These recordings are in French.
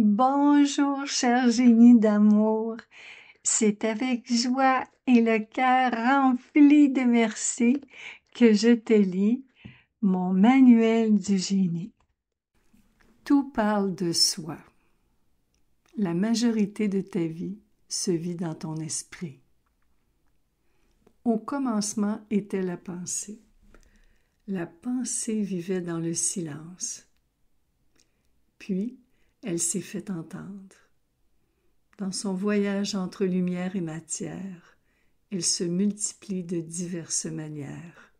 Bonjour, cher génie d'amour. C'est avec joie et le cœur rempli de merci que je te lis mon manuel du génie. Tout parle de soi. La majorité de ta vie se vit dans ton esprit. Au commencement était la pensée. La pensée vivait dans le silence. Puis, elle s'est fait entendre. Dans son voyage entre lumière et matière, elle se multiplie de diverses manières.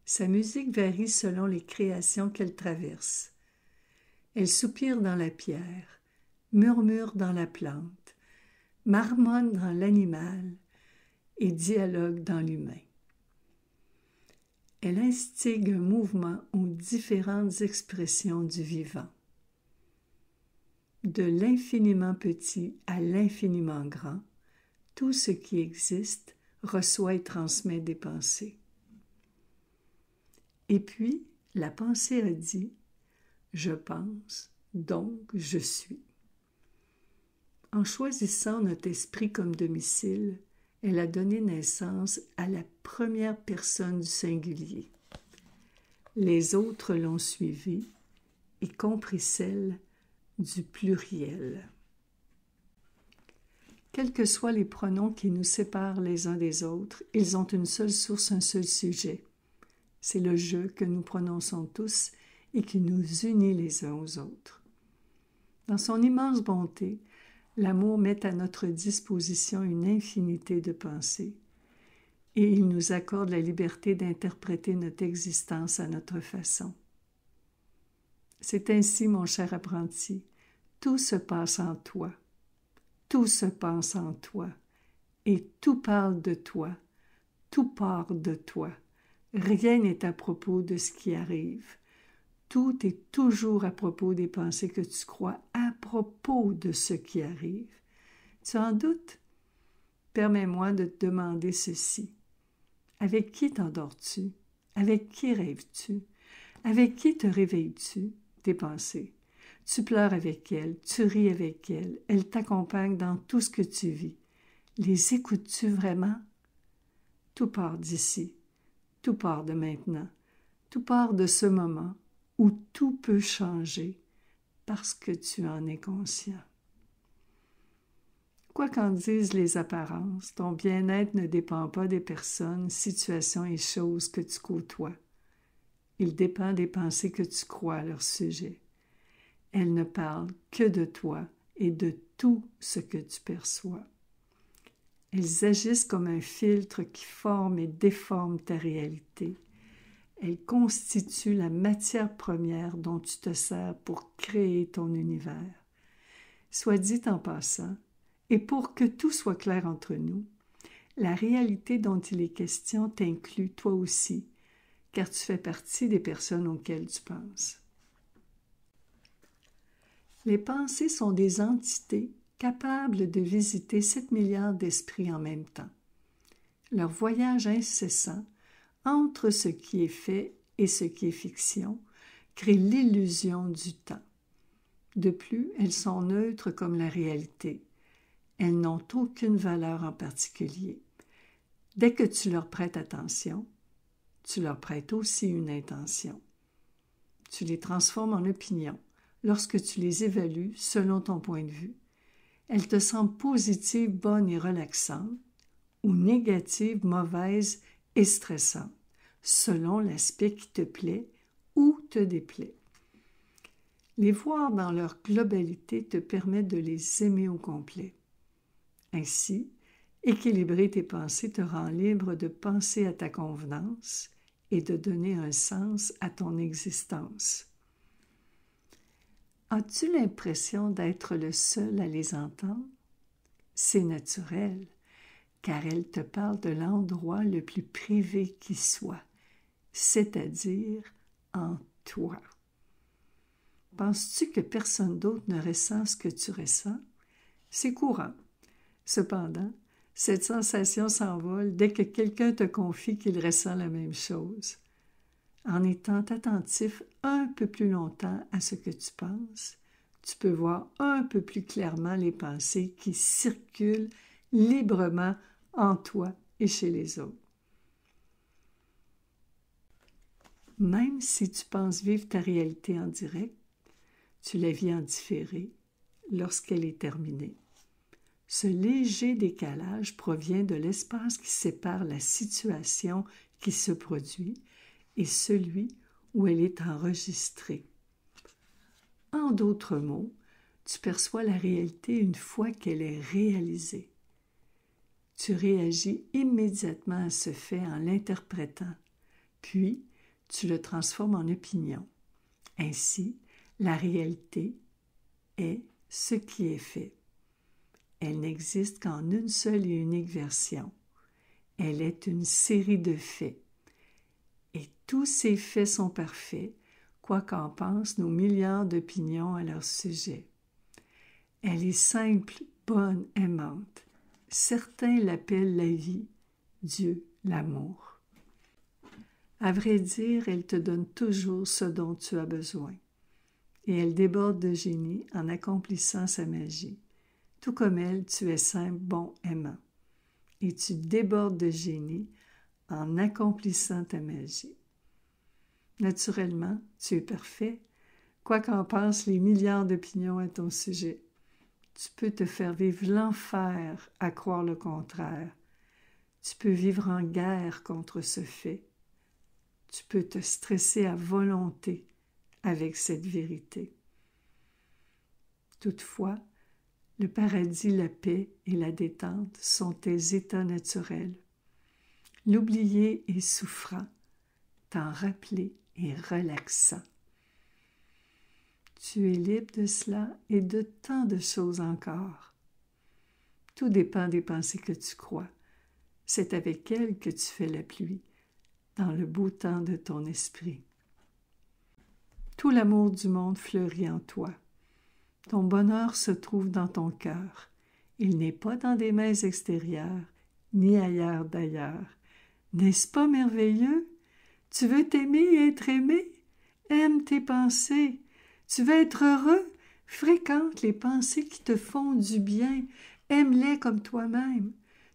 Sa musique varie selon les créations qu'elle traverse. Elle soupire dans la pierre, murmure dans la plante, marmonne dans l'animal et dialogue dans l'humain. Elle instigue un mouvement aux différentes expressions du vivant. De l'infiniment petit à l'infiniment grand, tout ce qui existe reçoit et transmet des pensées. Et puis, la pensée a dit « Je pense, donc je suis ». En choisissant notre esprit comme domicile, elle a donné naissance à la première personne du singulier. Les autres l'ont suivie, y compris celle du pluriel. Quels que soient les pronoms qui nous séparent les uns des autres, ils ont une seule source, un seul sujet. C'est le « je » que nous prononçons tous et qui nous unit les uns aux autres. Dans son immense bonté, l'amour met à notre disposition une infinité de pensées et il nous accorde la liberté d'interpréter notre existence à notre façon. C'est ainsi, mon cher apprenti, tout se passe en toi, tout se pense en toi, et tout parle de toi, tout part de toi. Rien n'est à propos de ce qui arrive. Tout est toujours à propos des pensées que tu crois à propos de ce qui arrive. Tu en doutes? Permets-moi de te demander ceci. Avec qui t'endors-tu? Avec qui rêves-tu? Avec qui te réveilles-tu? Tes pensées. Tu pleures avec elles, tu ris avec elles, elles t'accompagnent dans tout ce que tu vis. Les écoutes-tu vraiment? Tout part d'ici, tout part de maintenant, tout part de ce moment où tout peut changer parce que tu en es conscient. Quoi qu'en disent les apparences, ton bien-être ne dépend pas des personnes, situations et choses que tu côtoies. Il dépend des pensées que tu crois à leur sujet. Elles ne parlent que de toi et de tout ce que tu perçois. Elles agissent comme un filtre qui forme et déforme ta réalité. Elles constituent la matière première dont tu te sers pour créer ton univers. Soit dit en passant, et pour que tout soit clair entre nous, la réalité dont il est question t'inclut toi aussi, car tu fais partie des personnes auxquelles tu penses. Les pensées sont des entités capables de visiter 7 milliards d'esprits en même temps. Leur voyage incessant entre ce qui est fait et ce qui est fiction crée l'illusion du temps. De plus, elles sont neutres comme la réalité. Elles n'ont aucune valeur en particulier. Dès que tu leur prêtes attention, tu leur prêtes aussi une intention. Tu les transformes en opinion lorsque tu les évalues selon ton point de vue. Elles te semblent positives, bonnes et relaxantes, ou négatives, mauvaises et stressantes, selon l'aspect qui te plaît ou te déplaît. Les voir dans leur globalité te permet de les aimer au complet. Ainsi, équilibrer tes pensées te rend libre de penser à ta convenance et de donner un sens à ton existence. As-tu l'impression d'être le seul à les entendre? C'est naturel, car elles te parlent de l'endroit le plus privé qui soit, c'est-à-dire en toi. Penses-tu que personne d'autre ne ressent ce que tu ressens? C'est courant. Cependant, cette sensation s'envole dès que quelqu'un te confie qu'il ressent la même chose. En étant attentif un peu plus longtemps à ce que tu penses, tu peux voir un peu plus clairement les pensées qui circulent librement en toi et chez les autres. Même si tu penses vivre ta réalité en direct, tu la vis en différé lorsqu'elle est terminée. Ce léger décalage provient de l'espace qui sépare la situation qui se produit et celui où elle est enregistrée. En d'autres mots, tu perçois la réalité une fois qu'elle est réalisée. Tu réagis immédiatement à ce fait en l'interprétant, puis tu le transformes en opinion. Ainsi, la réalité est ce qui est fait. Elle n'existe qu'en une seule et unique version. Elle est une série de faits. Et tous ces faits sont parfaits, quoi qu'en pensent nos milliards d'opinions à leur sujet. Elle est simple, bonne, aimante. Certains l'appellent la vie, Dieu, l'amour. À vrai dire, elle te donne toujours ce dont tu as besoin. Et elle déborde de génie en accomplissant sa magie. Tout comme elle, tu es simple, bon, aimant. Et tu débordes de génie en accomplissant ta magie. Naturellement, tu es parfait, quoi qu'en pensent les milliards d'opinions à ton sujet. Tu peux te faire vivre l'enfer à croire le contraire. Tu peux vivre en guerre contre ce fait. Tu peux te stresser à volonté avec cette vérité. Toutefois, le paradis, la paix et la détente sont tes états naturels. L'oublier est souffrant, t'en rappeler est relaxant. Tu es libre de cela et de tant de choses encore. Tout dépend des pensées que tu crois. C'est avec elles que tu fais la pluie, dans le beau temps de ton esprit. Tout l'amour du monde fleurit en toi. Ton bonheur se trouve dans ton cœur. Il n'est pas dans des mains extérieures, ni ailleurs d'ailleurs. N'est-ce pas merveilleux? Tu veux t'aimer et être aimé? Aime tes pensées. Tu veux être heureux? Fréquente les pensées qui te font du bien. Aime-les comme toi-même.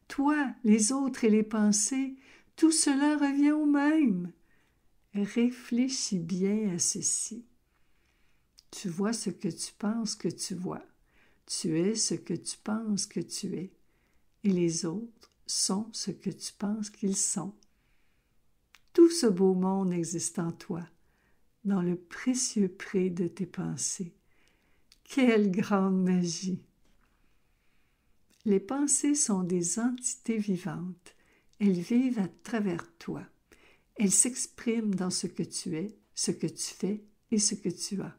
Toi, les autres et les pensées, tout cela revient au même. Réfléchis bien à ceci. Tu vois ce que tu penses que tu vois. Tu es ce que tu penses que tu es. Et les autres sont ce que tu penses qu'ils sont. Tout ce beau monde existe en toi, dans le précieux pré de tes pensées. Quelle grande magie! Les pensées sont des entités vivantes. Elles vivent à travers toi. Elles s'expriment dans ce que tu es, ce que tu fais et ce que tu as.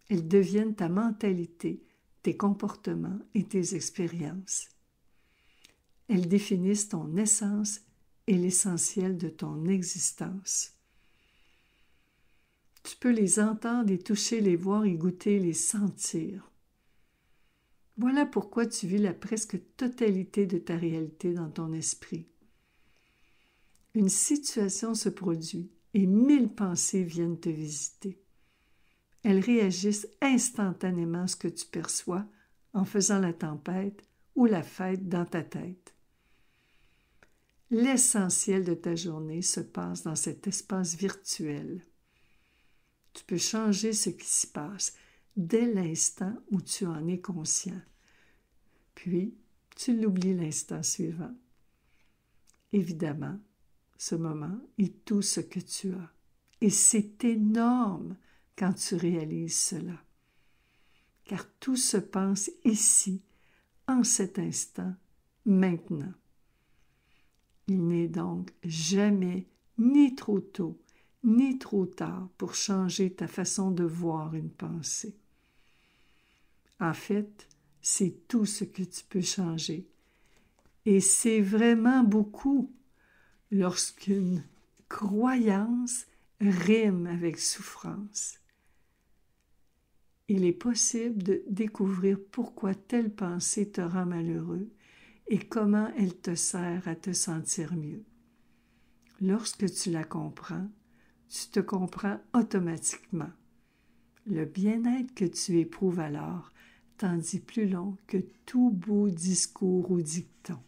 Elles deviennent ta mentalité, tes comportements et tes expériences. Elles définissent ton essence et l'essentiel de ton existence. Tu peux les entendre et toucher, les voir et goûter, les sentir. Voilà pourquoi tu vis la presque totalité de ta réalité dans ton esprit. Une situation se produit et 1000 pensées viennent te visiter. Elles réagissent instantanément à ce que tu perçois en faisant la tempête ou la fête dans ta tête. L'essentiel de ta journée se passe dans cet espace virtuel. Tu peux changer ce qui s'y passe dès l'instant où tu en es conscient. Puis, tu l'oublies l'instant suivant. Évidemment, ce moment est tout ce que tu as. Et c'est énorme quand tu réalises cela. Car tout se passe ici, en cet instant, maintenant. Il n'est donc jamais ni trop tôt, ni trop tard pour changer ta façon de voir une pensée. En fait, c'est tout ce que tu peux changer. Et c'est vraiment beaucoup lorsqu'une croyance rime avec souffrance. Il est possible de découvrir pourquoi telle pensée te rend malheureux et comment elle te sert à te sentir mieux. Lorsque tu la comprends, tu te comprends automatiquement. Le bien-être que tu éprouves alors t'en dit plus long que tout beau discours ou dicton.